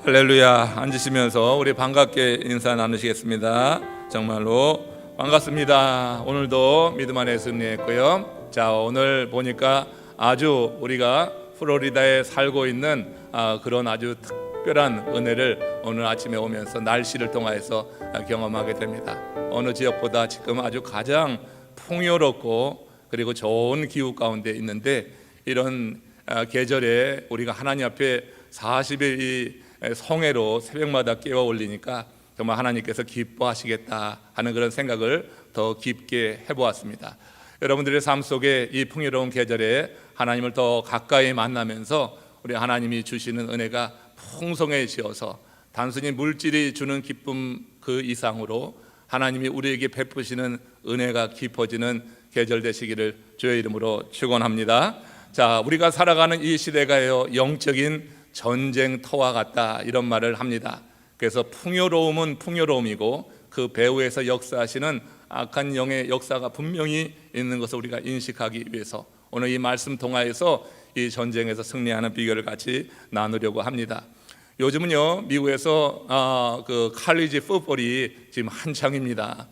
할렐루야. 앉으시면서 우리 반갑게 인사 나누시겠습니다. 정말로 반갑습니다. 오늘도 믿음 안에 승리했고요. 자, 오늘 보니까 아주 우리가 플로리다에 살고 있는 그런 아주 특별한 은혜를 오늘 아침에 오면서 날씨를 통해서 경험하게 됩니다. 어느 지역보다 지금 아주 가장 풍요롭고 그리고 좋은 기후 가운데 있는데, 이런 계절에 우리가 하나님 앞에 40일 이 성회로 새벽마다 깨워 올리니까 정말 하나님께서 기뻐하시겠다 하는 그런 생각을 더 깊게 해보았습니다. 여러분들의 삶 속에 이 풍요로운 계절에 하나님을 더 가까이 만나면서 우리 하나님이 주시는 은혜가 풍성해지어서 단순히 물질이 주는 기쁨 그 이상으로 하나님이 우리에게 베푸시는 은혜가 깊어지는 계절 되시기를 주의 이름으로 축원합니다. 자, 우리가 살아가는 이 시대가요, 영적인 전쟁터와 같다, 이런 말을 합니다. 그래서 풍요로움은 풍요로움이고 그 배후에서 역사하시는 악한 영의 역사가 분명히 있는 것을 우리가 인식하기 위해서 오늘 이 말씀 통하여서 이 전쟁에서 승리하는 비결을 같이 나누려고 합니다. 요즘은요, 미국에서 그 칼리지 풋볼이 지금 한창입니다.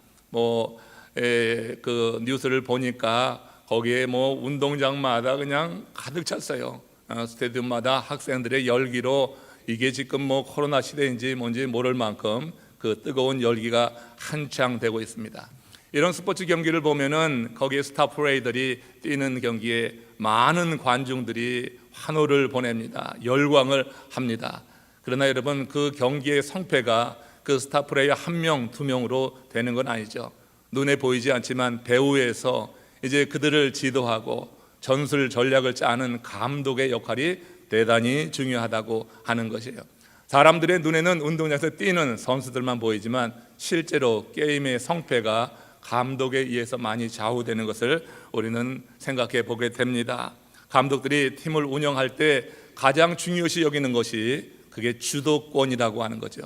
그 뉴스를 보니까 거기에 운동장마다 그냥 가득 찼어요. 스테디움마다 학생들의 열기로 이게 지금 코로나 시대인지 뭔지 모를 만큼 그 뜨거운 열기가 한창 되고 있습니다. 이런 스포츠 경기를 보면은 거기에 스타 플레이들이 뛰는 경기에 많은 관중들이 환호를 보냅니다. 열광을 합니다. 그러나 여러분, 그 경기의 성패가 그 스타 플레이어 한 명, 두 명으로 되는 건 아니죠. 눈에 보이지 않지만 배후에서 이제 그들을 지도하고 전술 전략을 짜는 감독의 역할이 대단히 중요하다고 하는 것이에요. 사람들의 눈에는 운동장에서 뛰는 선수들만 보이지만 실제로 게임의 성패가 감독에 의해서 많이 좌우되는 것을 우리는 생각해 보게 됩니다. 감독들이 팀을 운영할 때 가장 중요시 여기는 것이 그게 주도권이라고 하는 거죠.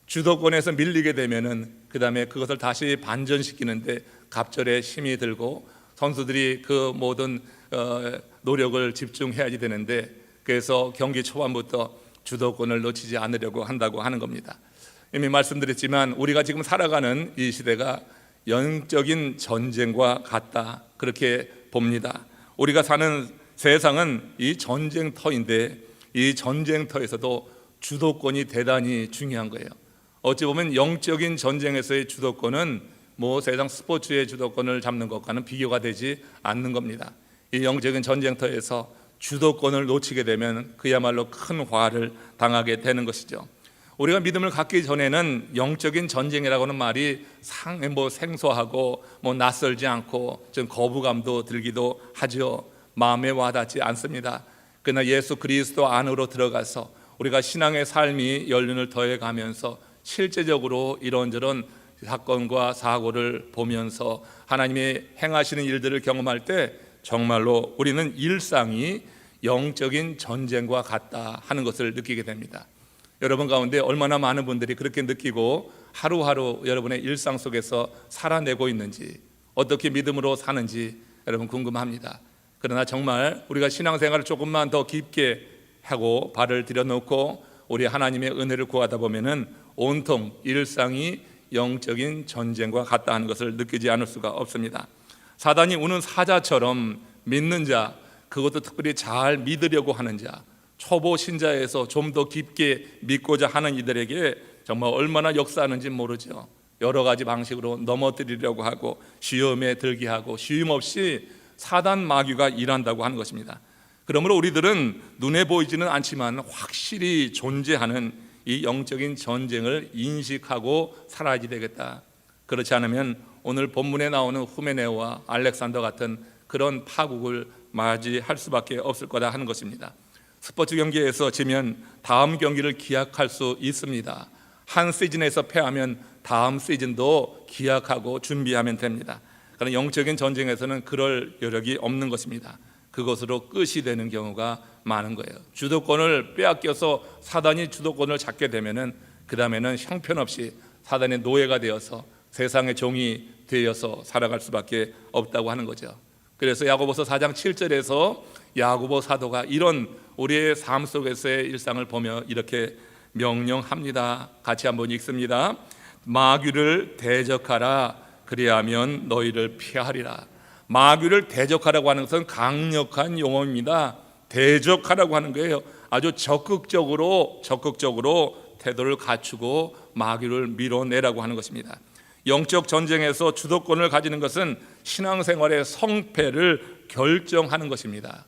주도권에서 밀리게 되면은 그 다음에 그것을 다시 반전시키는데 갑절에 힘이 들고 선수들이 그 모든 노력을 집중해야지 되는데, 그래서 경기 초반부터 주도권을 놓치지 않으려고 한다고 하는 겁니다. 이미 말씀드렸지만 우리가 지금 살아가는 이 시대가 영적인 전쟁과 같다, 그렇게 봅니다. 우리가 사는 세상은 이 전쟁터인데 이 전쟁터에서도 주도권이 대단히 중요한 거예요. 어찌 보면 영적인 전쟁에서의 주도권은 세상 스포츠의 주도권을 잡는 것과는 비교가 되지 않는 겁니다. 이 영적인 전쟁터에서 주도권을 놓치게 되면 그야말로 큰 화를 당하게 되는 것이죠. 우리가 믿음을 갖기 전에는 영적인 전쟁이라고 하는 말이 생소하고 낯설지 않고 좀 거부감도 들기도 하죠. 마음에 와닿지 않습니다. 그러나 예수 그리스도 안으로 들어가서 우리가 신앙의 삶이 연륜을 더해가면서 실제적으로 이런저런 사건과 사고를 보면서 하나님이 행하시는 일들을 경험할 때 정말로 우리는 일상이 영적인 전쟁과 같다 하는 것을 느끼게 됩니다. 여러분 가운데 얼마나 많은 분들이 그렇게 느끼고 하루하루 여러분의 일상 속에서 살아내고 있는지, 어떻게 믿음으로 사는지 여러분 궁금합니다. 그러나 정말 우리가 신앙생활을 조금만 더 깊게 하고 발을 들여놓고 우리 하나님의 은혜를 구하다 보면은 온통 일상이 영적인 전쟁과 같다 하는 것을 느끼지 않을 수가 없습니다. 사단이 우는 사자처럼 믿는 자, 그것도 특별히 잘 믿으려고 하는 자, 초보 신자에서 좀 더 깊게 믿고자 하는 이들에게 정말 얼마나 역사하는지 모르죠. 여러 가지 방식으로 넘어뜨리려고 하고 시험에 들게 하고 쉼 없이 사단 마귀가 일한다고 하는 것입니다. 그러므로 우리들은 눈에 보이지는 않지만 확실히 존재하는 이 영적인 전쟁을 인식하고 살아야지 되겠다. 그렇지 않으면 오늘 본문에 나오는 후메네오와 알렉산더 같은 그런 파국을 맞이할 수밖에 없을 거다 하는 것입니다. 스포츠 경기에서 지면 다음 경기를 기약할 수 있습니다. 한 시즌에서 패하면 다음 시즌도 기약하고 준비하면 됩니다. 그러나 영적인 전쟁에서는 그럴 여력이 없는 것입니다. 그것으로 끝이 되는 경우가 많은 거예요. 주도권을 빼앗겨서 사단이 주도권을 잡게 되면은 그 다음에는 형편없이 사단의 노예가 되어서 세상의 종이 되어서 살아갈 수밖에 없다고 하는 거죠. 그래서 야고보서 4장 7절에서 야고보 사도가 이런 우리의 삶 속에서의 일상을 보며 이렇게 명령합니다. 같이 한번 읽습니다. 마귀를 대적하라. 그리하면 너희를 피하리라. 마귀를 대적하라고 하는 것은 강력한 용어입니다. 대적하라고 하는 거예요. 아주 적극적으로 태도를 갖추고 마귀를 밀어내라고 하는 것입니다. 영적 전쟁에서 주도권을 가지는 것은 신앙생활의 성패를 결정하는 것입니다.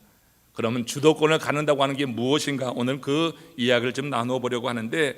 그러면 주도권을 갖는다고 하는 게 무엇인가? 오늘 그 이야기를 좀 나눠보려고 하는데,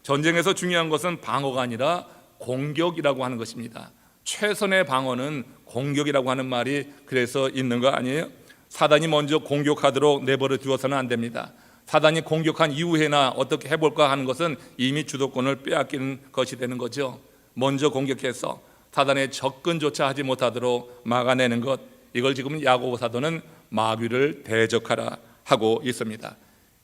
전쟁에서 중요한 것은 방어가 아니라 공격이라고 하는 것입니다. 최선의 방어는 공격이라고 하는 말이 그래서 있는 거 아니에요? 사단이 먼저 공격하도록 내버려 두어서는 안 됩니다. 사단이 공격한 이후에나 어떻게 해볼까 하는 것은 이미 주도권을 빼앗기는 것이 되는 거죠. 먼저 공격해서 사단의 접근조차 하지 못하도록 막아내는 것, 이걸 지금 야고보 사도는 마귀를 대적하라 하고 있습니다.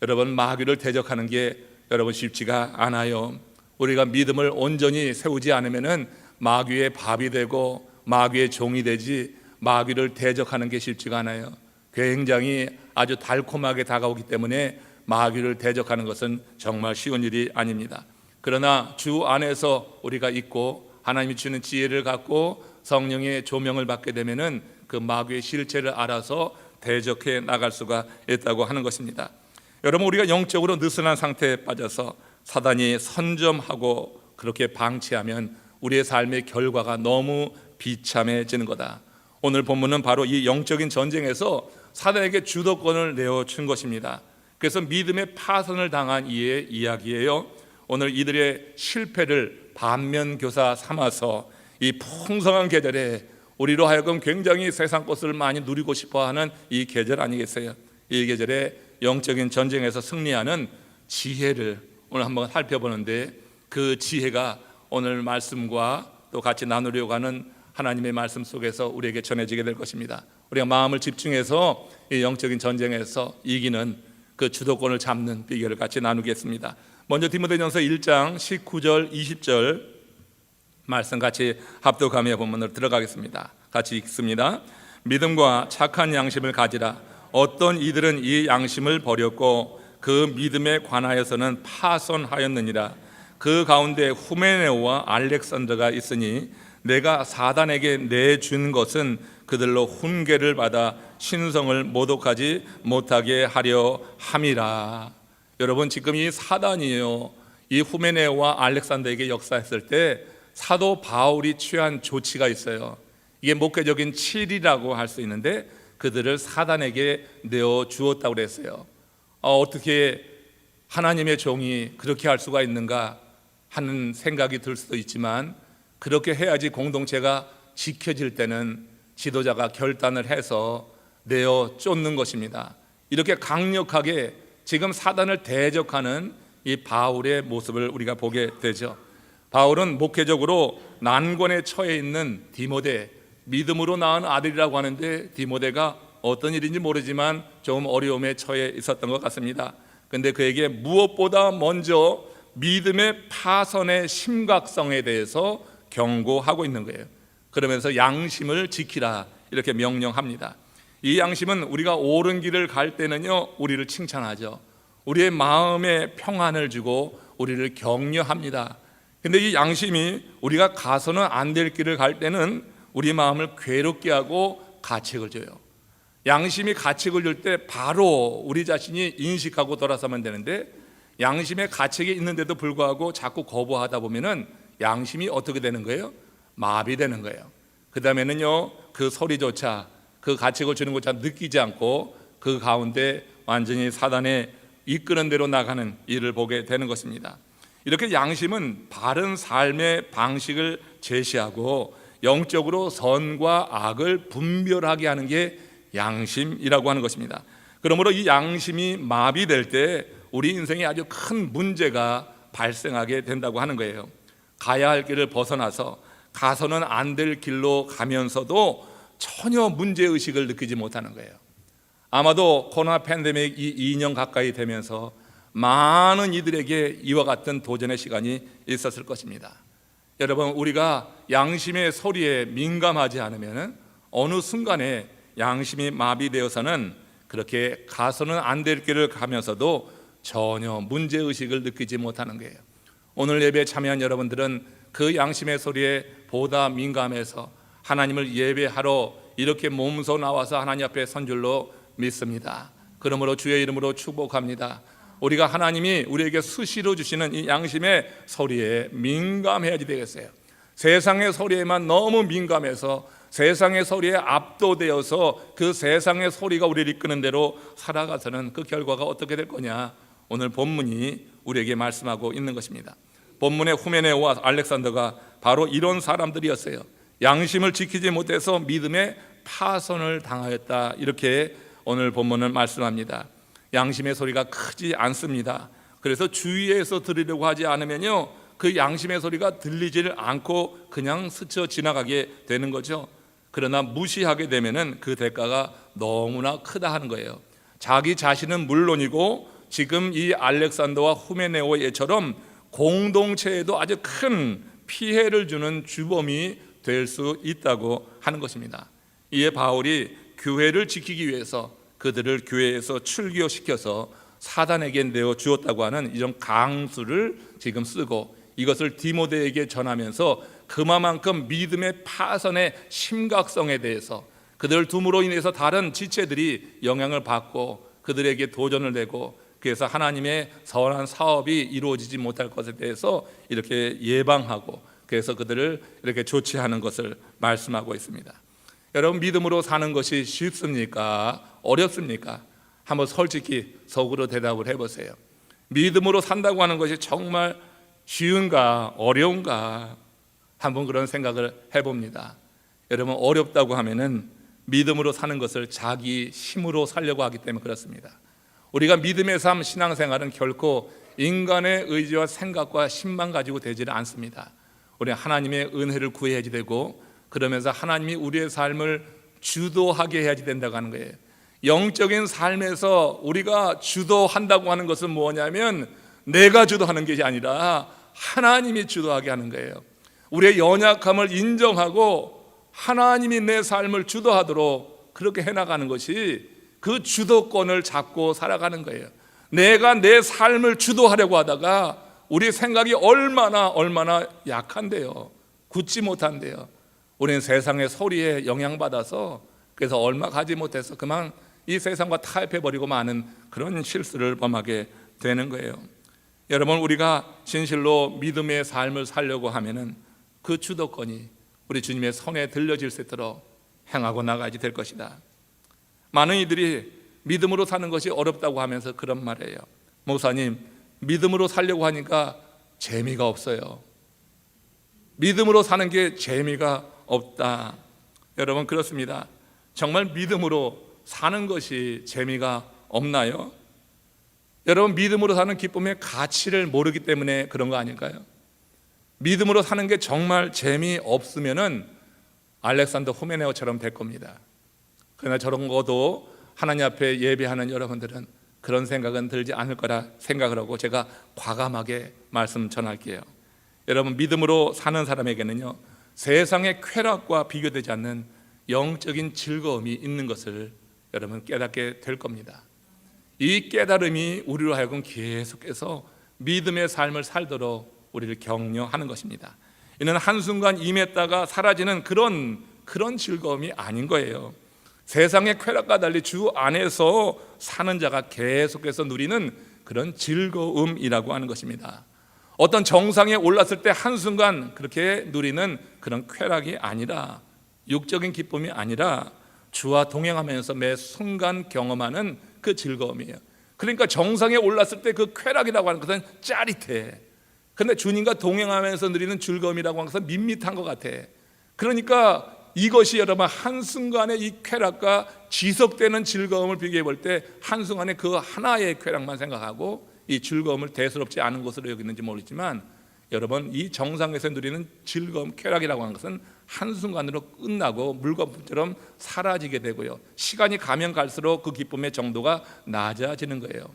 여러분, 마귀를 대적하는 게 여러분 쉽지가 않아요. 우리가 믿음을 온전히 세우지 않으면은 마귀의 밥이 되고 마귀의 종이 되지, 마귀를 대적하는 게 쉽지가 않아요. 굉장히 아주 달콤하게 다가오기 때문에 마귀를 대적하는 것은 정말 쉬운 일이 아닙니다. 그러나 주 안에서 우리가 있고 하나님이 주는 지혜를 갖고 성령의 조명을 받게 되면은 그 마귀의 실체를 알아서 대적해 나갈 수가 있다고 하는 것입니다. 여러분, 우리가 영적으로 느슨한 상태에 빠져서 사단이 선점하고 그렇게 방치하면 우리의 삶의 결과가 너무 비참해지는 거다. 오늘 본문은 바로 이 영적인 전쟁에서 사단에게 주도권을 내어준 것입니다. 그래서 믿음의 파선을 당한 이의 이야기예요. 오늘 이들의 실패를 반면교사 삼아서 이 풍성한 계절에 우리로 하여금 굉장히 세상 것을 많이 누리고 싶어하는 이 계절 아니겠어요? 이 계절에 영적인 전쟁에서 승리하는 지혜를 오늘 한번 살펴보는데, 그 지혜가 오늘 말씀과 또 같이 나누려고 하는 하나님의 말씀 속에서 우리에게 전해지게 될 것입니다. 우리가 마음을 집중해서 이 영적인 전쟁에서 이기는 그 주도권을 잡는 비결을 같이 나누겠습니다. 먼저 디모데전서 1장 19절 20절 말씀 같이 합독하며 본문으로 들어가겠습니다. 같이 읽습니다. 믿음과 착한 양심을 가지라. 어떤 이들은 이 양심을 버렸고 그 믿음에 관하여서는 파손하였느니라. 그 가운데 후메네오와 알렉산더가 있으니 내가 사단에게 내준 것은 그들로 훈계를 받아 신성을 모독하지 못하게 하려 함이라. 여러분, 지금 이 사단이요, 이 후메네오와 알렉산더에게 역사했을 때 사도 바울이 취한 조치가 있어요. 이게 목회적인 칠이라고 할 수 있는데 그들을 사단에게 내어 주었다고 그랬어요. 어떻게 하나님의 종이 그렇게 할 수가 있는가 하는 생각이 들 수도 있지만, 그렇게 해야지 공동체가 지켜질 때는 지도자가 결단을 해서 내어 쫓는 것입니다. 이렇게 강력하게 지금 사단을 대적하는 이 바울의 모습을 우리가 보게 되죠. 바울은 목회적으로 난관에 처해 있는 디모데, 믿음으로 낳은 아들이라고 하는데 디모데가 어떤 일인지 모르지만 좀 어려움에 처해 있었던 것 같습니다. 그런데 그에게 무엇보다 먼저 믿음의 파선의 심각성에 대해서 경고하고 있는 거예요. 그러면서 양심을 지키라 이렇게 명령합니다. 이 양심은 우리가 옳은 길을 갈 때는요, 우리를 칭찬하죠. 우리의 마음에 평안을 주고 우리를 격려합니다. 근데 이 양심이 우리가 가서는 안 될 길을 갈 때는 우리 마음을 괴롭게 하고 가책을 줘요. 양심이 가책을 줄 때 바로 우리 자신이 인식하고 돌아서면 되는데, 양심의 가책이 있는데도 불구하고 자꾸 거부하다 보면은 양심이 어떻게 되는 거예요? 마비되는 거예요. 그 다음에는요, 그 소리조차, 그 가책을 주는 것조차 느끼지 않고 그 가운데 완전히 사단의 이끄는 대로 나가는 일을 보게 되는 것입니다. 이렇게 양심은 바른 삶의 방식을 제시하고 영적으로 선과 악을 분별하게 하는 게 양심이라고 하는 것입니다. 그러므로 이 양심이 마비될 때 우리 인생에 아주 큰 문제가 발생하게 된다고 하는 거예요. 가야 할 길을 벗어나서 가서는 안 될 길로 가면서도 전혀 문제의식을 느끼지 못하는 거예요. 아마도 코로나 팬데믹이 2년 가까이 되면서 많은 이들에게 이와 같은 도전의 시간이 있었을 것입니다. 여러분, 우리가 양심의 소리에 민감하지 않으면 어느 순간에 양심이 마비되어서는 그렇게 가서는 안 될 길을 가면서도 전혀 문제의식을 느끼지 못하는 거예요. 오늘 예배에 참여한 여러분들은 그 양심의 소리에 보다 민감해서 하나님을 예배하러 이렇게 몸소 나와서 하나님 앞에 선 줄로 믿습니다. 그러므로 주의 이름으로 축복합니다. 우리가 하나님이 우리에게 수시로 주시는 이 양심의 소리에 민감해야지 되겠어요. 세상의 소리에만 너무 민감해서 세상의 소리에 압도되어서 그 세상의 소리가 우리를 이끄는 대로 살아가서는 그 결과가 어떻게 될 거냐, 오늘 본문이 우리에게 말씀하고 있는 것입니다. 본문의 후메네오와 알렉산더가 바로 이런 사람들이었어요. 양심을 지키지 못해서 믿음의 파손을 당하였다, 이렇게 오늘 본문은 말씀합니다. 양심의 소리가 크지 않습니다. 그래서 주위에서 들으려고 하지 않으면요, 그 양심의 소리가 들리지를 않고 그냥 스쳐 지나가게 되는 거죠. 그러나 무시하게 되면은 그 대가가 너무나 크다 하는 거예요. 자기 자신은 물론이고 지금 이 알렉산더와 후메네오처럼 공동체에도 아주 큰 피해를 주는 주범이 될 수 있다고 하는 것입니다. 이에 바울이 교회를 지키기 위해서 그들을 교회에서 출교시켜서 사단에게 내어 주었다고 하는 이런 강수를 지금 쓰고 이것을 디모데에게 전하면서 그만큼 믿음의 파선의 심각성에 대해서 그들 둠으로 인해서 다른 지체들이 영향을 받고 그들에게 도전을 내고 그래서 하나님의 선한 사업이 이루어지지 못할 것에 대해서 이렇게 예방하고 그래서 그들을 이렇게 조치하는 것을 말씀하고 있습니다. 여러분, 믿음으로 사는 것이 쉽습니까? 어렵습니까? 한번 솔직히 속으로 대답을 해보세요. 믿음으로 산다고 하는 것이 정말 쉬운가 어려운가 한번 그런 생각을 해봅니다. 여러분, 어렵다고 하면은 믿음으로 사는 것을 자기 힘으로 살려고 하기 때문에 그렇습니다. 우리가 믿음의 삶, 신앙생활은 결코 인간의 의지와 생각과 힘만 가지고 되지는 않습니다. 우리는 하나님의 은혜를 구해야지 되고 그러면서 하나님이 우리의 삶을 주도하게 해야지 된다고 하는 거예요. 영적인 삶에서 우리가 주도한다고 하는 것은 뭐냐면 내가 주도하는 것이 아니라 하나님이 주도하게 하는 거예요. 우리의 연약함을 인정하고 하나님이 내 삶을 주도하도록 그렇게 해나가는 것이 그 주도권을 잡고 살아가는 거예요. 내가 내 삶을 주도하려고 하다가 우리 생각이 얼마나 약한데요, 굳지 못한데요. 우리는 세상의 소리에 영향받아서 그래서 얼마 가지 못해서 그만 이 세상과 타협해버리고 마는 그런 실수를 범하게 되는 거예요. 여러분, 우리가 진실로 믿음의 삶을 살려고 하면은 그 주도권이 우리 주님의 손에 들려질 수 있도록 행하고 나가야지 될 것이다. 많은 이들이 믿음으로 사는 것이 어렵다고 하면서 그런 말이에요. 목사님, 믿음으로 살려고 하니까 재미가 없어요. 믿음으로 사는 게 재미가 없다. 여러분, 그렇습니다. 정말 믿음으로 사는 것이 재미가 없나요? 여러분, 믿음으로 사는 기쁨의 가치를 모르기 때문에 그런 거 아닐까요? 믿음으로 사는 게 정말 재미없으면은 알렉산더 후메네오처럼 될 겁니다. 그러나 저런 것도 하나님 앞에 예배하는 여러분들은 그런 생각은 들지 않을 거라 생각을 하고 제가 과감하게 말씀 전할게요. 여러분, 믿음으로 사는 사람에게는요, 세상의 쾌락과 비교되지 않는 영적인 즐거움이 있는 것을 여러분 깨닫게 될 겁니다. 이 깨달음이 우리로 하여금 계속해서 믿음의 삶을 살도록 우리를 격려하는 것입니다. 이는 한순간 임했다가 사라지는 그런 즐거움이 아닌 거예요. 세상의 쾌락과 달리 주 안에서 사는 자가 계속해서 누리는 그런 즐거움이라고 하는 것입니다. 어떤 정상에 올랐을 때 한순간 그렇게 누리는 그런 쾌락이 아니라, 육적인 기쁨이 아니라 주와 동행하면서 매 순간 경험하는 그 즐거움이에요. 그러니까 정상에 올랐을 때 그 쾌락이라고 하는 것은 짜릿해. 근데 주님과 동행하면서 누리는 즐거움이라고 하는 것은 밋밋한 것 같아. 그러니까 이것이 여러분 한순간의 이 쾌락과 지속되는 즐거움을 비교해 볼 때 한순간에 그 하나의 쾌락만 생각하고 이 즐거움을 대수롭지 않은 것으로 여기는지 모르지만, 여러분, 이 정상에서 누리는 즐거움, 쾌락이라고 하는 것은 한순간으로 끝나고 물거품처럼 사라지게 되고요, 시간이 가면 갈수록 그 기쁨의 정도가 낮아지는 거예요.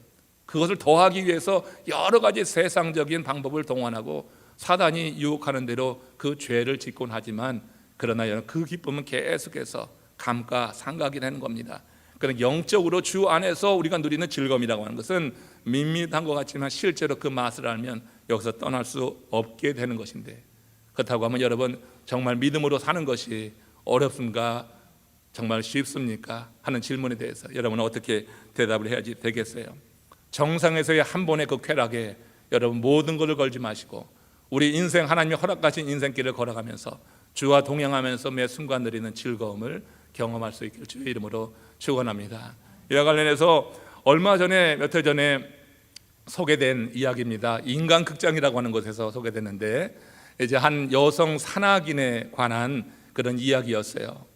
그것을 더하기 위해서 여러 가지 세상적인 방법을 동원하고 사단이 유혹하는 대로 그 죄를 짓곤 하지만, 그러나 그 기쁨은 계속해서 감가상각이 되는 겁니다. 그런 영적으로 주 안에서 우리가 누리는 즐거움이라고 하는 것은 밋밋한 것 같지만 실제로 그 맛을 알면 여기서 떠날 수 없게 되는 것인데, 그렇다고 하면 여러분 정말 믿음으로 사는 것이 어렵습니까? 정말 쉽습니까? 하는 질문에 대해서 여러분은 어떻게 대답을 해야지 되겠어요? 정상에서의 한 번의 그 쾌락에 여러분 모든 것을 걸지 마시고 우리 인생, 하나님이 허락하신 인생길을 걸어가면서 주와 동행하면서 매 순간 누리는 즐거움을 경험할 수 있기를 주의 이름으로 축원합니다. 이와 관련해서 얼마 전에, 몇 해 전에 소개된 이야기입니다. 인간극장이라고 하는 곳에서 소개됐는데, 이제 한 여성 산악인에 관한 그런 이야기였어요.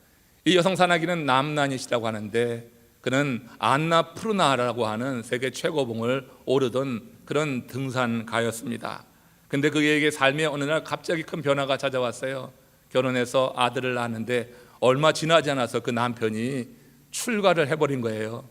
이 여성 산악인은 남난이시라고 하는데, 그는 안나푸르나라고 하는 세계 최고봉을 오르던 그런 등산가였습니다. 근데 그에게 삶의 어느 날 갑자기 큰 변화가 찾아왔어요. 결혼해서 아들을 낳았는데 얼마 지나지 않아서 그 남편이 출가를 해버린 거예요.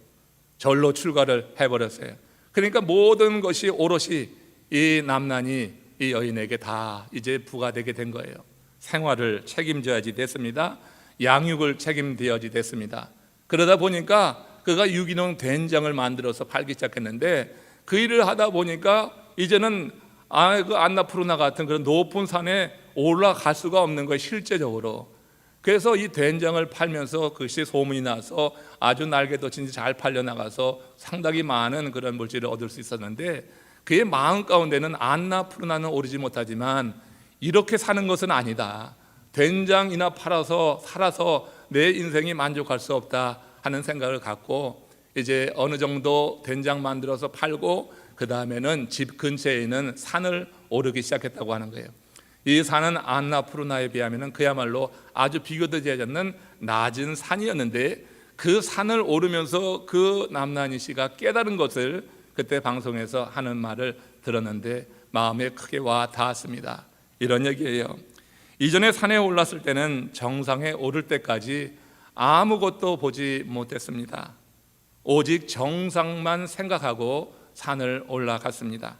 절로 출가를 해버렸어요. 그러니까 모든 것이 오롯이 이 남난이 이 여인에게 다 이제 부과되게 된 거예요. 생활을 책임져야지 됐습니다. 양육을 책임져야지 됐습니다. 그러다 보니까 그가 유기농 된장을 만들어서 팔기 시작했는데, 그 일을 하다 보니까 이제는 그 안나푸르나 같은 그런 높은 산에 올라갈 수가 없는 거예요, 실제적으로. 그래서 이 된장을 팔면서 그것이 소문이 나서 아주 날개도 진짜 잘 팔려나가서 상당히 많은 그런 물질을 얻을 수 있었는데, 그의 마음 가운데는 안나푸르나는 오르지 못하지만 이렇게 사는 것은 아니다, 된장이나 팔아서 살아서 내 인생이 만족할 수 없다 하는 생각을 갖고 이제 어느 정도 된장 만들어서 팔고 그 다음에는 집 근처에 있는 산을 오르기 시작했다고 하는 거예요. 이 산은 안나푸르나에 비하면 그야말로 아주 비교도 되지 않는 낮은 산이었는데, 그 산을 오르면서 그 남난이 씨가 깨달은 것을 그때 방송에서 하는 말을 들었는데 마음에 크게 와 닿았습니다. 이런 얘기예요. 이전에 산에 올랐을 때는 정상에 오를 때까지 아무것도 보지 못했습니다. 오직 정상만 생각하고 산을 올라갔습니다.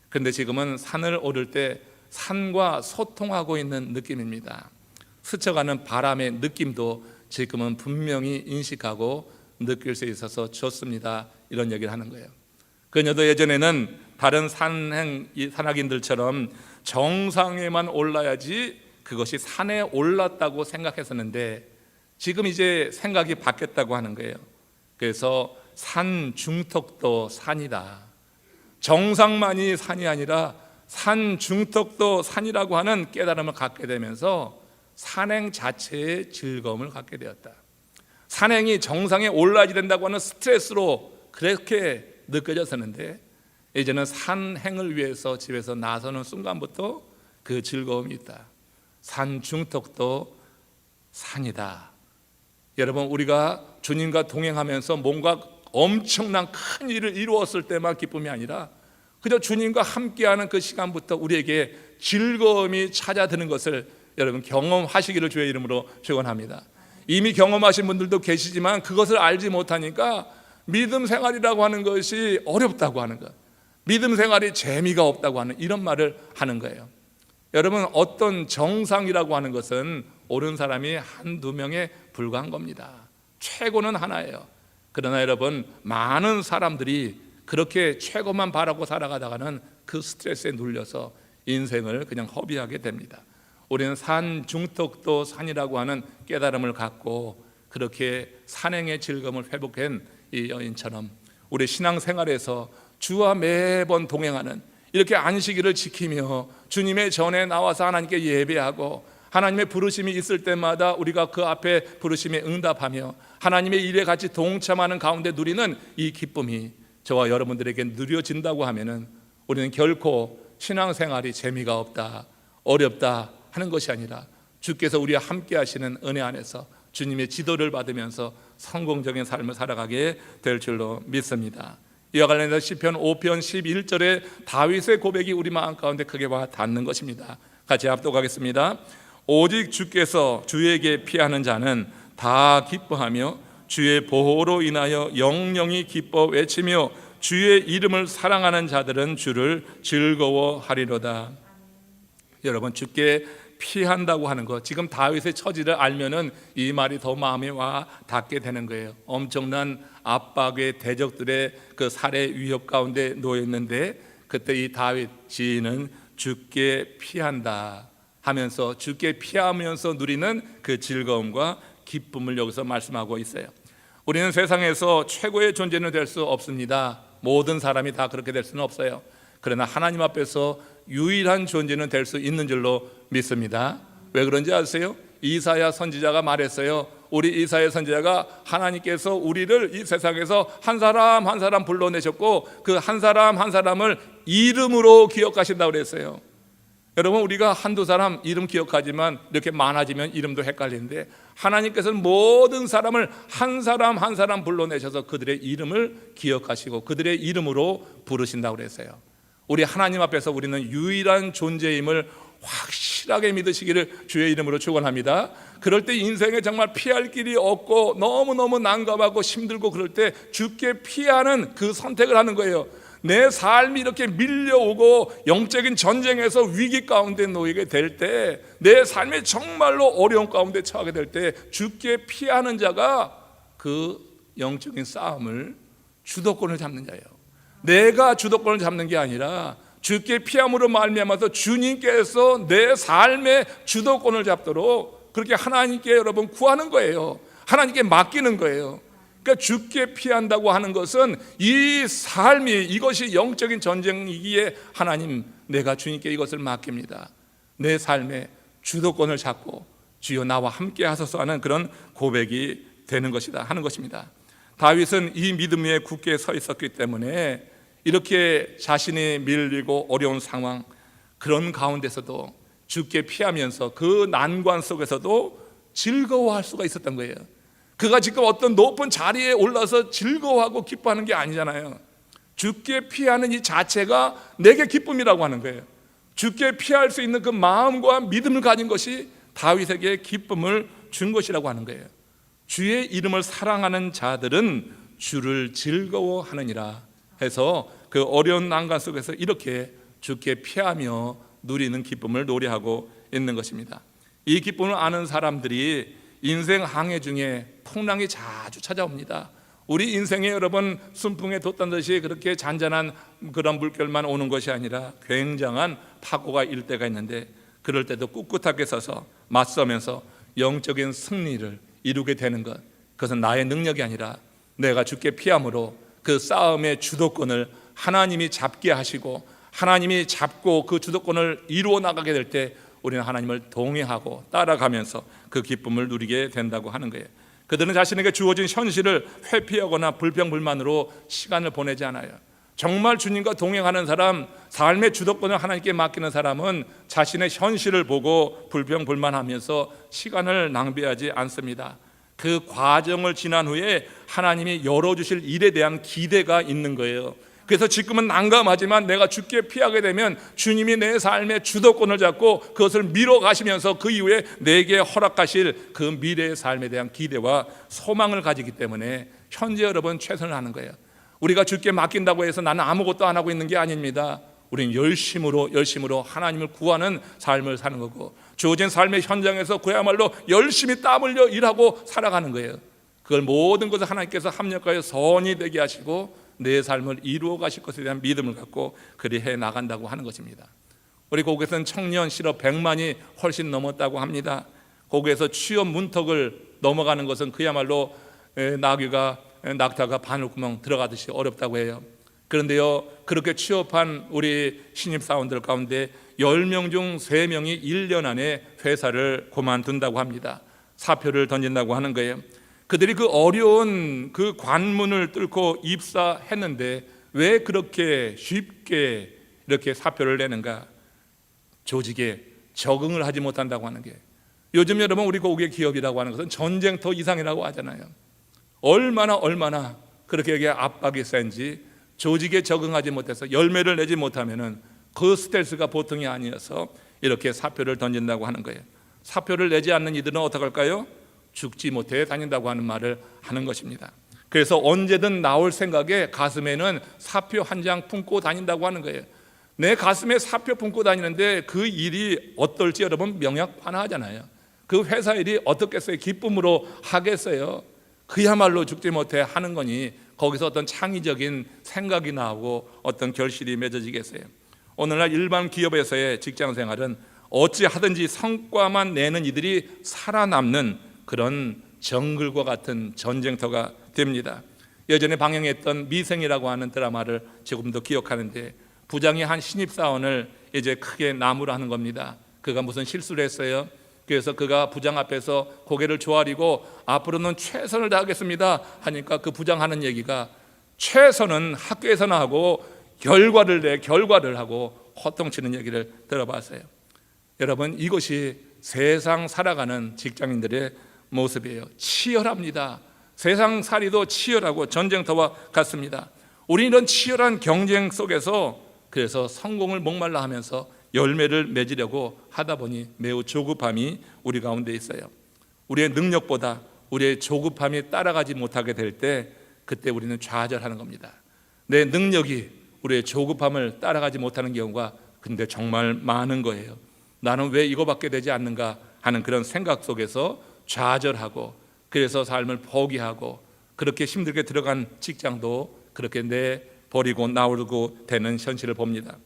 그런데 지금은 산을 오를 때 산과 소통하고 있는 느낌입니다. 스쳐가는 바람의 느낌도 지금은 분명히 인식하고 느낄 수 있어서 좋습니다. 이런 얘기를 하는 거예요. 그녀도 예전에는 다른 산악인들처럼 정상에만 올라야지 그것이 산에 올랐다고 생각했었는데, 지금 이제 생각이 바뀌었다고 하는 거예요. 그래서 산 중턱도 산이다, 정상만이 산이 아니라 산 중턱도 산이라고 하는 깨달음을 갖게 되면서 산행 자체의 즐거움을 갖게 되었다. 산행이 정상에 올라야지 된다고 하는 스트레스로 그렇게 느껴졌었는데, 이제는 산행을 위해서 집에서 나서는 순간부터 그 즐거움이 있다. 산 중턱도 산이다. 여러분, 우리가 주님과 동행하면서 뭔가 엄청난 큰 일을 이루었을 때만 기쁨이 아니라 그저 주님과 함께하는 그 시간부터 우리에게 즐거움이 찾아드는 것을 여러분 경험하시기를 주의 이름으로 축원합니다. 이미 경험하신 분들도 계시지만 그것을 알지 못하니까 믿음 생활이라고 하는 것이 어렵다고 하는 것, 믿음 생활이 재미가 없다고 하는 이런 말을 하는 거예요. 여러분, 어떤 정상이라고 하는 것은 옳은 사람이 한두 명에 불과한 겁니다. 최고는 하나예요. 그러나 여러분, 많은 사람들이 그렇게 최고만 바라고 살아가다가는 그 스트레스에 눌려서 인생을 그냥 허비하게 됩니다. 우리는 산 중턱도 산이라고 하는 깨달음을 갖고 그렇게 산행의 즐거움을 회복한 이 여인처럼 우리 신앙생활에서 주와 매번 동행하는, 이렇게 안식일을 지키며 주님의 전에 나와서 하나님께 예배하고 하나님의 부르심이 있을 때마다 우리가 그 앞에 부르심에 응답하며 하나님의 일에 같이 동참하는 가운데 누리는 이 기쁨이 저와 여러분들에게 누려진다고 하면은 우리는 결코 신앙생활이 재미가 없다, 어렵다 하는 것이 아니라 주께서 우리와 함께 하시는 은혜 안에서 주님의 지도를 받으면서 성공적인 삶을 살아가게 될 줄로 믿습니다. 이와 관련해서 시편 5편 11절의 다윗의 고백이 우리 마음 가운데 크게 와 닿는 것입니다. 같이 합독하겠습니다. 오직 주께서 주에게 피하는 자는 다 기뻐하며 주의 보호로 인하여 영영이 기뻐 외치며 주의 이름을 사랑하는 자들은 주를 즐거워하리로다. 여러분, 주께 피한다고 하는 것, 지금 다윗의 처지를 알면은 이 말이 더 마음에 와 닿게 되는 거예요. 엄청난 압박의 대적들의 그 살해 위협 가운데 놓여 있는데, 그때 이 다윗 시인은 주께 피한다 하면서 주께 피하면서 누리는 그 즐거움과 기쁨을 여기서 말씀하고 있어요. 우리는 세상에서 최고의 존재는 될 수 없습니다. 모든 사람이 다 그렇게 될 수는 없어요. 그러나 하나님 앞에서 유일한 존재는 될 수 있는 줄로 믿습니다. 왜 그런지 아세요? 이사야 선지자가 말했어요. 우리 이사야 선지자가 하나님께서 우리를 이 세상에서 한 사람 한 사람 불러내셨고 그 한 사람 한 사람을 이름으로 기억하신다고 그랬어요. 여러분, 우리가 한두 사람 이름 기억하지만 이렇게 많아지면 이름도 헷갈리는데, 하나님께서는 모든 사람을 한 사람 한 사람 불러내셔서 그들의 이름을 기억하시고 그들의 이름으로 부르신다고 그랬어요. 우리 하나님 앞에서 우리는 유일한 존재임을 확실하게 믿으시기를 주의 이름으로 축원합니다. 그럴 때 인생에 정말 피할 길이 없고 너무너무 난감하고 힘들고 그럴 때 주께 피하는 그 선택을 하는 거예요. 내 삶이 이렇게 밀려오고 영적인 전쟁에서 위기 가운데 놓이게 될 때, 내 삶이 정말로 어려운 가운데 처하게 될 때 주께 피하는 자가 그 영적인 싸움을 주도권을 잡는 자예요. 내가 주도권을 잡는 게 아니라 주께 피함으로 말미암아서 주님께서 내 삶의 주도권을 잡도록 그렇게 하나님께 여러분 구하는 거예요. 하나님께 맡기는 거예요. 그러니까 주께 피한다고 하는 것은 이 삶이, 이것이 영적인 전쟁이기에 하나님, 내가 주님께 이것을 맡깁니다. 내 삶의 주도권을 잡고 주여 나와 함께 하소서 하는 그런 고백이 되는 것이다 하는 것입니다. 다윗은 이 믿음 위에 굳게 서 있었기 때문에 이렇게 자신이 밀리고 어려운 상황, 그런 가운데서도 주께 피하면서 그 난관 속에서도 즐거워할 수가 있었던 거예요. 그가 지금 어떤 높은 자리에 올라서 즐거워하고 기뻐하는 게 아니잖아요. 주께 피하는 이 자체가 내게 기쁨이라고 하는 거예요. 주께 피할 수 있는 그 마음과 믿음을 가진 것이 다윗에게 기쁨을 준 것이라고 하는 거예요. 주의 이름을 사랑하는 자들은 주를 즐거워하느니라 해서 그 어려운 난관 속에서 이렇게 주께 피하며 누리는 기쁨을 노래하고 있는 것입니다. 이 기쁨을 아는 사람들이 인생 항해 중에 풍랑이 자주 찾아옵니다. 우리 인생에 여러분 순풍에 돛단 듯이 그렇게 잔잔한 그런 물결만 오는 것이 아니라 굉장한 파고가 일 때가 있는데, 그럴 때도 꿋꿋하게 서서 맞서면서 영적인 승리를 이루게 되는 것, 그것은 나의 능력이 아니라 내가 주께 피함으로 그 싸움의 주도권을 하나님이 잡게 하시고 하나님이 잡고 그 주도권을 이루어 나가게 될 때 우리는 하나님을 동의하고 따라가면서 그 기쁨을 누리게 된다고 하는 거예요. 그들은 자신에게 주어진 현실을 회피하거나 불평불만으로 시간을 보내지 않아요. 정말 주님과 동행하는 사람, 삶의 주도권을 하나님께 맡기는 사람은 자신의 현실을 보고 불평불만하면서 시간을 낭비하지 않습니다. 그 과정을 지난 후에 하나님이 열어주실 일에 대한 기대가 있는 거예요. 그래서 지금은 난감하지만 내가 주께 피하게 되면 주님이 내 삶의 주도권을 잡고 그것을 밀어가시면서 그 이후에 내게 허락하실 그 미래의 삶에 대한 기대와 소망을 가지기 때문에 현재 여러분 최선을 하는 거예요. 우리가 주께 맡긴다고 해서 나는 아무것도 안 하고 있는 게 아닙니다. 우리는 열심으로 하나님을 구하는 삶을 사는 거고, 주어진 삶의 현장에서 그야말로 열심히 땀 흘려 일하고 살아가는 거예요. 그걸 모든 것을 하나님께서 합력하여 선이 되게 하시고 내 삶을 이루어 가실 것에 대한 믿음을 갖고 그리해 나간다고 하는 것입니다. 우리 고국에서는 청년 실업 100만이 훨씬 넘었다고 합니다. 고국에서 취업 문턱을 넘어가는 것은 그야말로 낙타가 바늘구멍 들어가듯이 어렵다고 해요. 그런데요, 그렇게 취업한 우리 신입사원들 가운데 10명 중 3명이 1년 안에 회사를 그만둔다고 합니다. 사표를 던진다고 하는 거예요. 그들이 그 어려운 그 관문을 뚫고 입사했는데 왜 그렇게 쉽게 이렇게 사표를 내는가? 조직에 적응을 하지 못한다고 하는 게, 요즘 여러분 우리 고국의 기업이라고 하는 것은 전쟁터 이상이라고 하잖아요. 얼마나 그렇게 압박이 센지 조직에 적응하지 못해서 열매를 내지 못하면은 그 스트레스가 보통이 아니어서 이렇게 사표를 던진다고 하는 거예요. 사표를 내지 않는 이들은 어떻게 할까요? 죽지 못해 다닌다고 하는 말을 하는 것입니다. 그래서 언제든 나올 생각에 가슴에는 사표 한 장 품고 다닌다고 하는 거예요. 내 가슴에 사표 품고 다니는데 그 일이 어떨지 여러분 명약관하잖아요. 그 회사 일이 어떻겠어요? 기쁨으로 하겠어요? 그야말로 죽지 못해 하는 거니 거기서 어떤 창의적인 생각이 나오고 어떤 결실이 맺어지겠어요? 오늘날 일반 기업에서의 직장 생활은 어찌하든지 성과만 내는 이들이 살아남는 그런 정글과 같은 전쟁터가 됩니다. 예전에 방영했던 미생이라고 하는 드라마를 지금도 기억하는데, 부장이 한 신입사원을 이제 크게 나무로 하는 겁니다. 그가 무슨 실수를 했어요. 그래서 그가 부장 앞에서 고개를 조아리고 앞으로는 최선을 다하겠습니다 하니까 그 부장 하는 얘기가, 최선은 학교에서나 하고 결과를 하고 호통치는 얘기를 들어봤어요. 여러분, 이것이 세상 살아가는 직장인들의 모습이에요. 치열합니다. 세상 살이도 치열하고 전쟁터와 같습니다. 우리 이런 치열한 경쟁 속에서 그래서 성공을 목말라 하면서 열매를 맺으려고 하다 보니 매우 조급함이 우리 가운데 있어요. 우리의 능력보다 우리의 조급함이 따라가지 못하게 될 때, 그때 우리는 좌절하는 겁니다. 내 능력이 우리의 조급함을 따라가지 못하는 경우가 근데 정말 많은 거예요. 나는 왜 이거밖에 되지 않는가 하는 그런 생각 속에서 좌절하고, 그래서 삶을 포기하고, 그렇게 힘들게 들어간 직장도 그렇게 내버리고 나오고 되는 현실을 봅니다.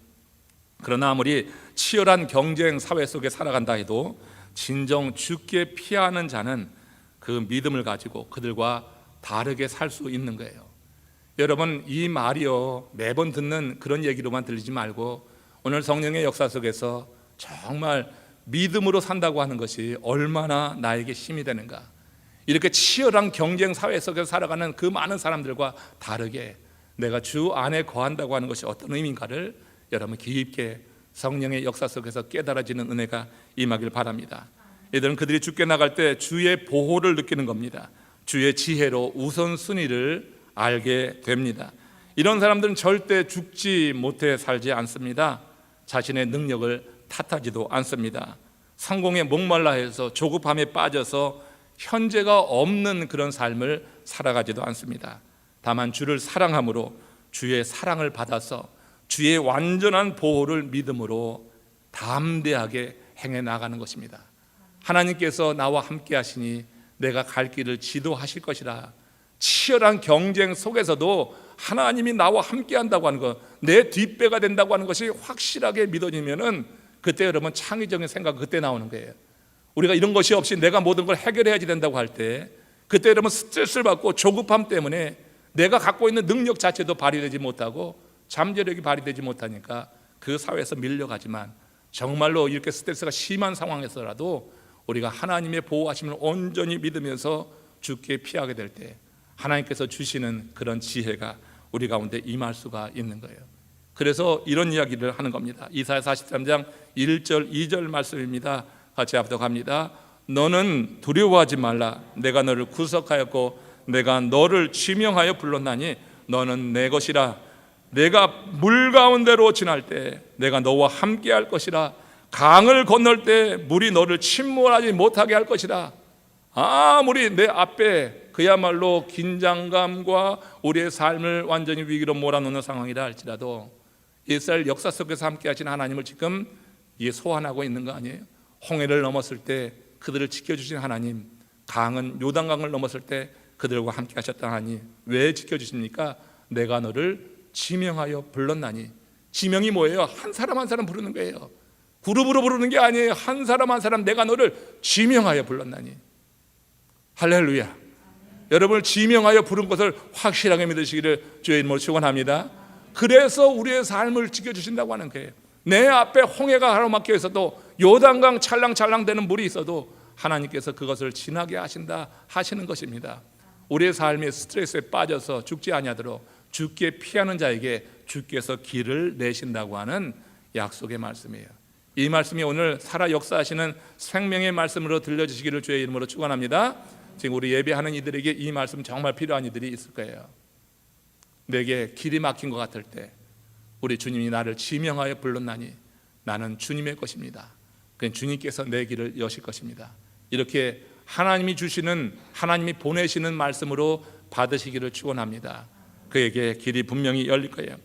그러나 아무리 치열한 경쟁 사회 속에 살아간다 해도 진정 죽게 피하는 자는 그 믿음을 가지고 그들과 다르게 살 수 있는 거예요. 여러분, 이 말이요, 매번 듣는 그런 얘기로만 들리지 말고 오늘 성령의 역사 속에서 정말 믿음으로 산다고 하는 것이 얼마나 나에게 힘이 되는가, 이렇게 치열한 경쟁 사회 속에서 살아가는 그 많은 사람들과 다르게 내가 주 안에 거한다고 하는 것이 어떤 의미인가를 여러분 깊게 성령의 역사 속에서 깨달아지는 은혜가 임하길 바랍니다. 이들은 그들이 죽게 나갈 때 주의 보호를 느끼는 겁니다. 주의 지혜로 우선순위를 알게 됩니다. 이런 사람들은 절대 죽지 못해 살지 않습니다. 자신의 능력을 탓하지도 않습니다. 성공에 목말라 해서 조급함에 빠져서 현재가 없는 그런 삶을 살아가지도 않습니다. 다만 주를 사랑함으로 주의 사랑을 받아서 주의 완전한 보호를 믿음으로 담대하게 행해 나가는 것입니다. 하나님께서 나와 함께 하시니 내가 갈 길을 지도하실 것이라. 치열한 경쟁 속에서도 하나님이 나와 함께 한다고 하는 것, 내 뒷배가 된다고 하는 것이 확실하게 믿어지면은 그때 여러분 창의적인 생각 그때 나오는 거예요. 우리가 이런 것이 없이 내가 모든 걸 해결해야지 된다고 할 때, 그때 여러분 스트레스를 받고 조급함 때문에 내가 갖고 있는 능력 자체도 발휘되지 못하고 잠재력이 발휘되지 못하니까 그 사회에서 밀려가지만, 정말로 이렇게 스트레스가 심한 상황에서라도 우리가 하나님의 보호하심을 온전히 믿으면서 죽게 피하게 될 때 하나님께서 주시는 그런 지혜가 우리 가운데 임할 수가 있는 거예요. 그래서 이런 이야기를 하는 겁니다. 이사야 43장 1절 2절 말씀입니다. 같이 앞서 갑니다. 너는 두려워하지 말라. 내가 너를 구속하였고 내가 너를 지명하여 불렀나니 너는 내 것이라. 내가 물 가운데로 지날 때 내가 너와 함께 할 것이라. 강을 건널 때 물이 너를 침몰하지 못하게 할 것이라. 아무리 내 앞에 그야말로 긴장감과 우리의 삶을 완전히 위기로 몰아넣는 상황이라 할지라도 이스라엘 역사 속에서 함께 하신 하나님을 지금 소환하고 있는 거 아니에요? 홍해를 넘었을 때 그들을 지켜주신 하나님, 강은 요단강을 넘었을 때 그들과 함께 하셨던 하나님, 왜 지켜주십니까? 내가 너를 지명하여 불렀나니. 지명이 뭐예요? 한 사람 한 사람 부르는 거예요. 그룹으로 부르는 게 아니에요. 한 사람 한 사람 내가 너를 지명하여 불렀나니. 할렐루야. 여러분을 지명하여 부른 것을 확실하게 믿으시기를 주의 이름으로 축원합니다. 그래서 우리의 삶을 지켜주신다고 하는 거예요. 내 앞에 홍해가 가로막혀 있어도, 요단강 찰랑찰랑 되는 물이 있어도 하나님께서 그것을 지나게 하신다 하시는 것입니다. 우리의 삶의 스트레스에 빠져서 죽지 아니하도록 죽게 피하는 자에게 주께서 길을 내신다고 하는 약속의 말씀이에요. 이 말씀이 오늘 살아 역사하시는 생명의 말씀으로 들려주시기를 주의 이름으로 축원합니다. 지금 우리 예배하는 이들에게 이 말씀 정말 필요한 이들이 있을 거예요. 내게 길이 막힌 것 같을 때 우리 주님이 나를 지명하여 불렀나니 나는 주님의 것입니다. 그냥 주님께서 내 길을 여실 것입니다. 이렇게 하나님이 주시는, 하나님이 보내시는 말씀으로 받으시기를 축원합니다. 그에게 길이 분명히 열릴 거예요.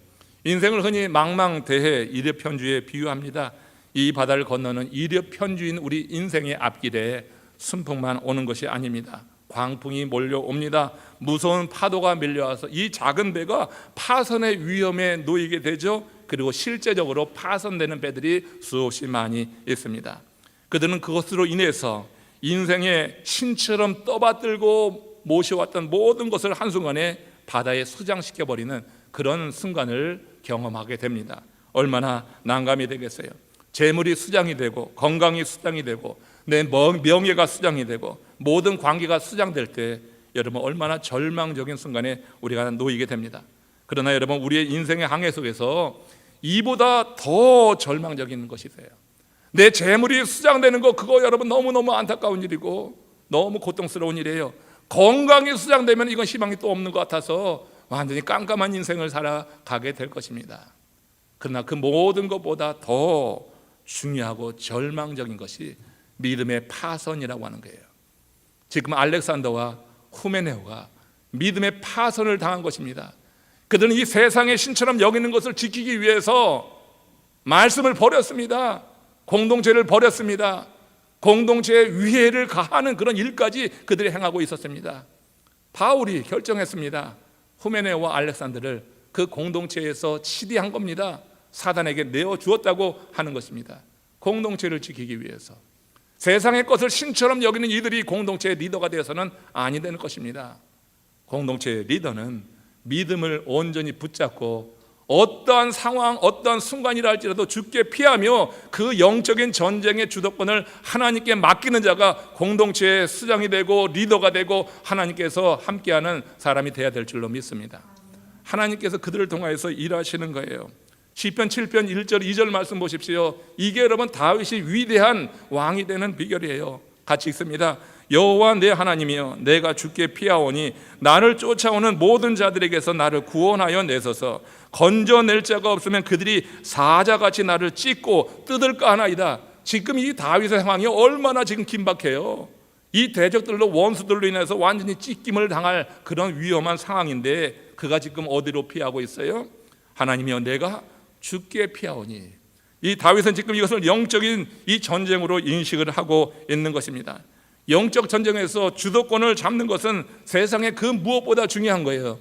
인생을 흔히 망망대해 이력편주에 비유합니다. 이 바다를 건너는 이력편주인 우리 인생의 앞길에 순풍만 오는 것이 아닙니다. 광풍이 몰려옵니다. 무서운 파도가 밀려와서 이 작은 배가 파선의 위험에 놓이게 되죠. 그리고 실제적으로 파선되는 배들이 수없이 많이 있습니다. 그들은 그것으로 인해서 인생의 신처럼 떠받들고 모셔왔던 모든 것을 한순간에 바다에 수장시켜버리는 그런 순간을 경험하게 됩니다. 얼마나 난감이 되겠어요. 재물이 수장이 되고 건강이 수장이 되고 내 명예가 수장이 되고 모든 관계가 수장될 때 여러분 얼마나 절망적인 순간에 우리가 놓이게 됩니다. 그러나 여러분 우리의 인생의 항해 속에서 이보다 더 절망적인 것이 있어요. 내 재물이 수장되는 거 그거 여러분 너무너무 안타까운 일이고 너무 고통스러운 일이에요. 건강이 수장되면 이건 희망이 또 없는 것 같아서 완전히 깜깜한 인생을 살아가게 될 것입니다. 그러나 그 모든 것보다 더 중요하고 절망적인 것이 믿음의 파선이라고 하는 거예요. 지금 알렉산더와 후메네오가 믿음의 파선을 당한 것입니다. 그들은 이 세상의 신처럼 여기는 것을 지키기 위해서 말씀을 버렸습니다. 공동체를 버렸습니다. 공동체에 위해를 가하는 그런 일까지 그들이 행하고 있었습니다. 바울이 결정했습니다. 후메네오와 알렉산더를 그 공동체에서 치리한 겁니다. 사단에게 내어주었다고 하는 것입니다. 공동체를 지키기 위해서 세상의 것을 신처럼 여기는 이들이 공동체의 리더가 되어서는 아니 되는 것입니다. 공동체의 리더는 믿음을 온전히 붙잡고 어떠한 상황, 어떠한 순간이라 할지라도 죽게 피하며 그 영적인 전쟁의 주도권을 하나님께 맡기는 자가 공동체의 수장이 되고 리더가 되고 하나님께서 함께하는 사람이 되어야 될 줄로 믿습니다. 하나님께서 그들을 통하여서 일하시는 거예요. 시편 7편 1절 2절 말씀 보십시오. 이게 여러분 다윗이 위대한 왕이 되는 비결이에요. 같이 읽습니다. 여호와 내 하나님이여 내가 주께 피하오니 나를 쫓아오는 모든 자들에게서 나를 구원하여 내소서. 건져낼 자가 없으면 그들이 사자같이 나를 찢고 뜯을까 하나이다. 지금 이 다윗의 상황이 얼마나 지금 긴박해요. 이 대적들로 원수들로 인해서 완전히 찢김을 당할 그런 위험한 상황인데 그가 지금 어디로 피하고 있어요? 하나님이여 내가 주께 피하오니. 이 다윗은 지금 이것을 영적인 이 전쟁으로 인식을 하고 있는 것입니다. 영적 전쟁에서 주도권을 잡는 것은 세상의 그 무엇보다 중요한 거예요.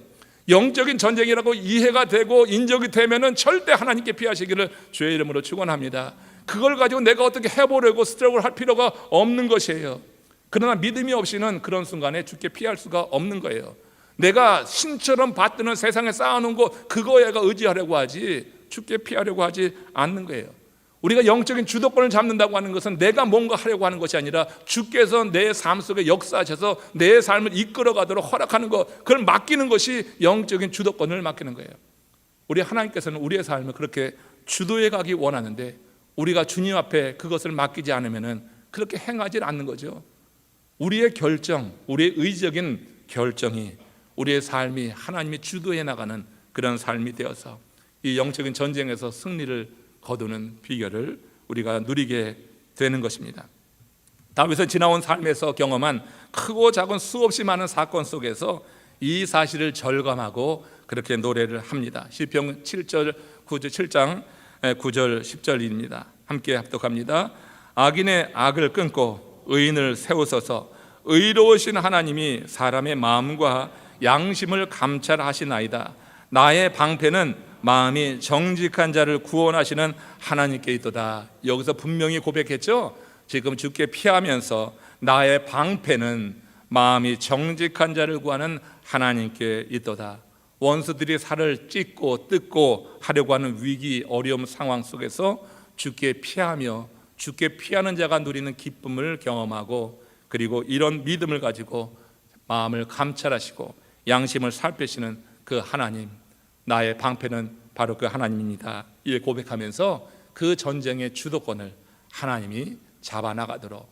영적인 전쟁이라고 이해가 되고 인정이 되면은 절대 하나님께 피하시기를 주의 이름으로 축원합니다. 그걸 가지고 내가 어떻게 해보려고 스트럭을 할 필요가 없는 것이에요. 그러나 믿음이 없이는 그런 순간에 주께 피할 수가 없는 거예요. 내가 신처럼 받드는 세상에 쌓아놓은 거 그거에가 의지하려고 하지 주께 피하려고 하지 않는 거예요. 우리가 영적인 주도권을 잡는다고 하는 것은 내가 뭔가 하려고 하는 것이 아니라 주께서 내 삶 속에 역사하셔서 내 삶을 이끌어가도록 허락하는 것, 그걸 맡기는 것이 영적인 주도권을 맡기는 거예요. 우리 하나님께서는 우리의 삶을 그렇게 주도해 가기 원하는데 우리가 주님 앞에 그것을 맡기지 않으면 그렇게 행하지 않는 거죠. 우리의 결정, 우리의 의지적인 결정이 우리의 삶이 하나님이 주도해 나가는 그런 삶이 되어서 이 영적인 전쟁에서 승리를 거두는 비결을 우리가 누리게 되는 것입니다. 다윗은 지나온 삶에서 경험한 크고 작은 수없이 많은 사건 속에서 이 사실을 절감하고 그렇게 노래를 합니다. 시편 7장 9절 10절입니다. 함께 합독합니다. 악인의 악을 끊고 의인을 세우소서. 의로우신 하나님이 사람의 마음과 양심을 감찰하시나이다. 나의 방패는 마음이 정직한 자를 구원하시는 하나님께 있도다. 여기서 분명히 고백했죠. 지금 주께 피하면서 나의 방패는 마음이 정직한 자를 구하는 하나님께 있도다. 원수들이 살을 찢고 뜯고 하려고 하는 위기 어려움 상황 속에서 주께 피하며 주께 피하는 자가 누리는 기쁨을 경험하고 그리고 이런 믿음을 가지고 마음을 감찰하시고 양심을 살피시는 그 하나님, 나의 방패는 바로 그 하나님입니다. 이를 고백하면서 그 전쟁의 주도권을 하나님이 잡아나가도록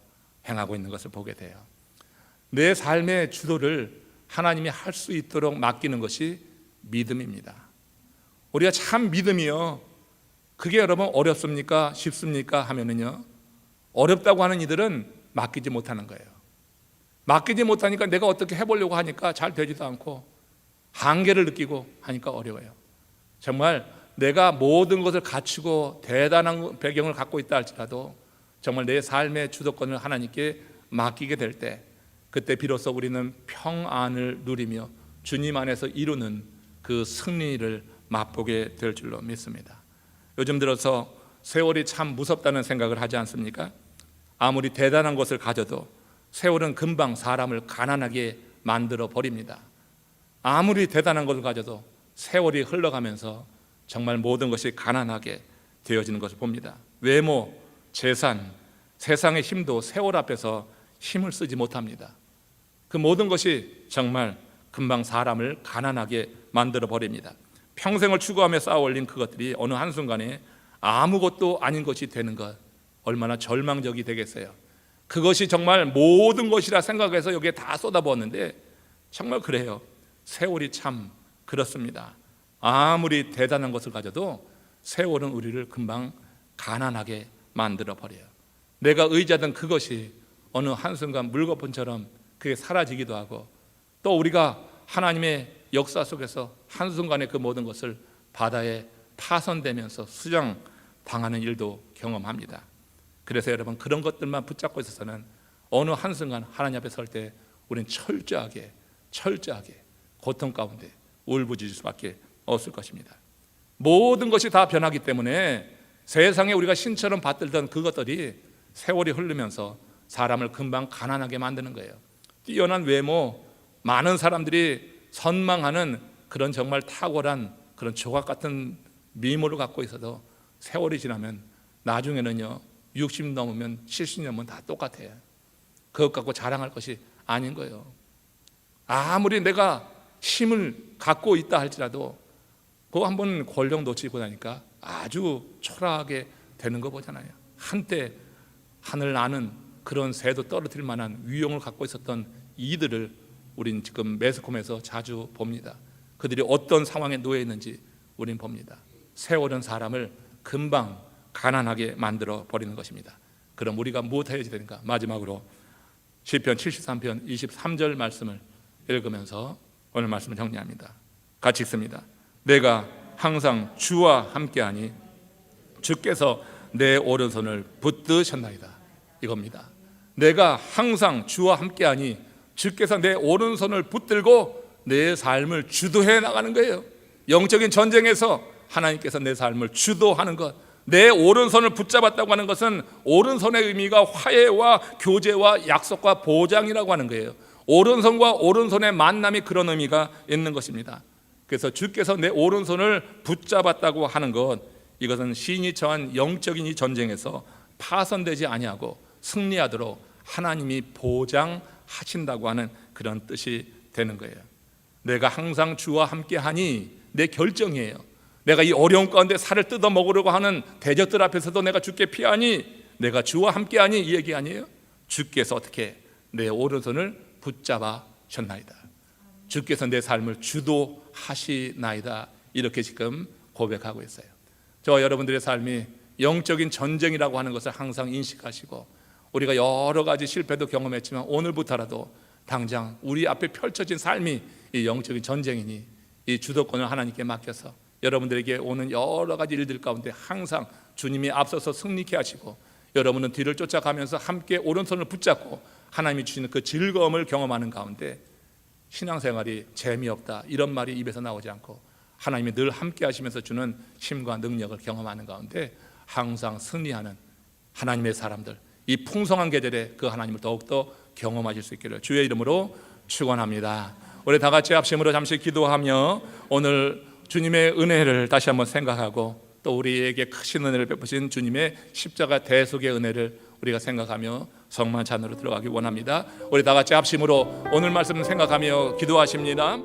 행하고 있는 것을 보게 돼요. 내 삶의 주도를 하나님이 할 수 있도록 맡기는 것이 믿음입니다. 우리가 참 믿음이요, 그게 여러분 어렵습니까? 쉽습니까? 하면은요, 어렵다고 하는 이들은 맡기지 못하는 거예요. 맡기지 못하니까 내가 어떻게 해보려고 하니까 잘 되지도 않고 한계를 느끼고 하니까 어려워요. 정말 내가 모든 것을 갖추고 대단한 배경을 갖고 있다 할지라도 정말 내 삶의 주도권을 하나님께 맡기게 될 때, 그때 비로소 우리는 평안을 누리며 주님 안에서 이루는 그 승리를 맛보게 될 줄로 믿습니다. 요즘 들어서 세월이 참 무섭다는 생각을 하지 않습니까? 아무리 대단한 것을 가져도 세월은 금방 사람을 가난하게 만들어 버립니다. 아무리 대단한 것을 가져도 세월이 흘러가면서 정말 모든 것이 가난하게 되어지는 것을 봅니다. 외모, 재산, 세상의 힘도 세월 앞에서 힘을 쓰지 못합니다. 그 모든 것이 정말 금방 사람을 가난하게 만들어 버립니다. 평생을 추구하며 쌓아 올린 그것들이 어느 한순간에 아무것도 아닌 것이 되는 것, 얼마나 절망적이 되겠어요. 그것이 정말 모든 것이라 생각해서 여기에 다 쏟아부었는데 정말 그래요. 세월이 참 그렇습니다. 아무리 대단한 것을 가져도 세월은 우리를 금방 가난하게 만들어 버려요. 내가 의지하던 그것이 어느 한순간 물거품처럼 그게 사라지기도 하고, 또 우리가 하나님의 역사 속에서 한순간에 그 모든 것을 바다에 파손되면서 수장당하는 일도 경험합니다. 그래서 여러분, 그런 것들만 붙잡고 있어서는 어느 한순간 하나님 앞에 설 때 우리는 철저하게 고통 가운데 울부짖을 수밖에 없을 것입니다. 모든 것이 다 변하기 때문에 세상에 우리가 신처럼 받들던 그것들이 세월이 흐르면서 사람을 금방 가난하게 만드는 거예요. 뛰어난 외모, 많은 사람들이 선망하는 그런 정말 탁월한 그런 조각 같은 미모를 갖고 있어도 세월이 지나면 나중에는요, 60 넘으면 70 넘으면 다 똑같아요. 그것 갖고 자랑할 것이 아닌 거예요. 아무리 내가 힘을 갖고 있다 할지라도 그거 한번 권력 놓치고 나니까 아주 초라하게 되는 거 보잖아요. 한때 하늘 나는 그런 새도 떨어뜨릴 만한 위용을 갖고 있었던 이들을 우린 지금 매스컴에서 자주 봅니다. 그들이 어떤 상황에 놓여 있는지 우린 봅니다. 세월은 사람을 금방 가난하게 만들어 버리는 것입니다. 그럼 우리가 무엇 해야지 되는가? 마지막으로 시편 73편 23절 말씀을 읽으면서 오늘 말씀을 정리합니다. 같이 읽습니다. 내가 항상 주와 함께하니 주께서 내 오른손을 붙드셨나이다. 이겁니다. 내가 항상 주와 함께하니 주께서 내 오른손을 붙들고 내 삶을 주도해 나가는 거예요. 영적인 전쟁에서 하나님께서 내 삶을 주도하는 것, 내 오른손을 붙잡았다고 하는 것은 오른손의 의미가 화해와 교제와 약속과 보장이라고 하는 거예요. 오른손과 오른손의 만남이 그런 의미가 있는 것입니다. 그래서 주께서 내 오른손을 붙잡았다고 하는 것, 이것은 시인이 처한 영적인 이 전쟁에서 파손되지 아니하고 승리하도록 하나님이 보장하신다고 하는 그런 뜻이 되는 거예요. 내가 항상 주와 함께하니 내 결정이에요. 내가 이 어려운 가운데 살을 뜯어 먹으려고 하는 대적들 앞에서도 내가 주께 피하니 내가 주와 함께하니 이 얘기 아니에요? 주께서 어떻게 내 오른손을 붙잡아셨나이다. 주께서 내 삶을 주도하시나이다. 이렇게 지금 고백하고 있어요. 저와 여러분들의 삶이 영적인 전쟁이라고 하는 것을 항상 인식하시고, 우리가 여러 가지 실패도 경험했지만 오늘부터라도 당장 우리 앞에 펼쳐진 삶이 이 영적인 전쟁이니 이 주도권을 하나님께 맡겨서 여러분들에게 오는 여러 가지 일들 가운데 항상 주님이 앞서서 승리케 하시고, 여러분은 뒤를 쫓아가면서 함께 오른손을 붙잡고 하나님이 주시는 그 즐거움을 경험하는 가운데 신앙생활이 재미없다 이런 말이 입에서 나오지 않고 하나님이 늘 함께 하시면서 주는 힘과 능력을 경험하는 가운데 항상 승리하는 하나님의 사람들, 이 풍성한 계절에 그 하나님을 더욱더 경험하실 수 있기를 주의 이름으로 축원합니다. 우리 다 같이 합심으로 잠시 기도하며 오늘 주님의 은혜를 다시 한번 생각하고, 또 우리에게 크신 은혜를 베푸신 주님의 십자가 대속의 은혜를 우리가 생각하며 성만 찬으로 들어가기 원합니다. 우리 다 같이 합심으로 오늘 말씀 생각하며 기도하십니다.